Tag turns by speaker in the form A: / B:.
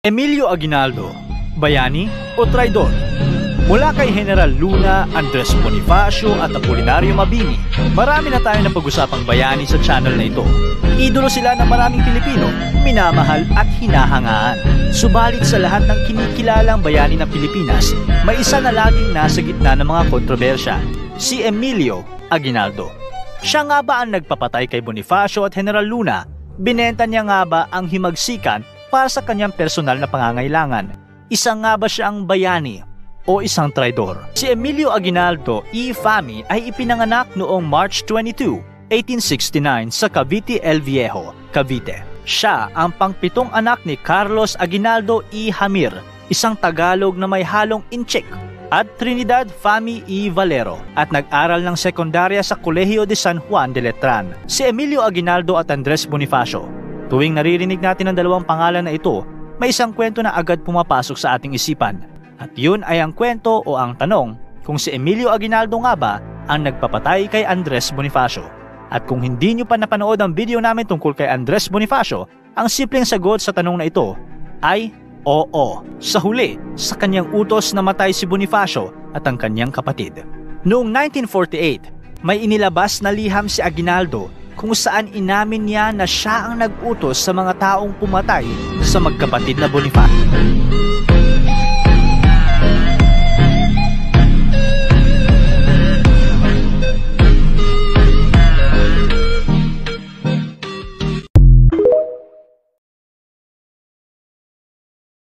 A: Emilio Aguinaldo, bayani o traidor? Mula kay General Luna, Andres Bonifacio at Apolinario Mabini, marami na tayong napag-usapang bayani sa channel na ito. Idolo sila ng maraming Pilipino, minamahal at hinahangaan. Subalit sa lahat ng kinikilalang bayani ng Pilipinas, may isa na laging nasa gitna ng mga kontrobersya, si Emilio Aguinaldo. Siya nga ba ang nagpapatay kay Bonifacio at General Luna? Binenta niya nga ba ang himagsikan para sa kanyang personal na pangangailangan? Isa nga ba siya ang bayani o isang traidor? Si Emilio Aguinaldo E. Fami ay ipinanganak noong March 22, 1869 sa Cavite El Viejo, Cavite. Siya ang pangpitong anak ni Carlos Aguinaldo E. Hamir, isang Tagalog na may halong Inchik, at Trinidad Fami E. Valero, at nag-aral ng sekundarya sa Colegio de San Juan de Letran. Si Emilio Aguinaldo at Andres Bonifacio. Tuwing naririnig natin ang dalawang pangalan na ito, may isang kwento na agad pumapasok sa ating isipan. At yun ay ang kwento o ang tanong kung si Emilio Aguinaldo nga ba ang nagpapatay kay Andres Bonifacio. At kung hindi nyo pa napanood ang video namin tungkol kay Andres Bonifacio, ang simpleng sagot sa tanong na ito ay oo. Sa huli, sa kanyang utos namatay si Bonifacio at ang kanyang kapatid. Noong 1948, may inilabas na liham si Aguinaldo kung saan inamin niya na siya ang nag-utos sa mga taong pumatay sa magkapatid na Bonifacio.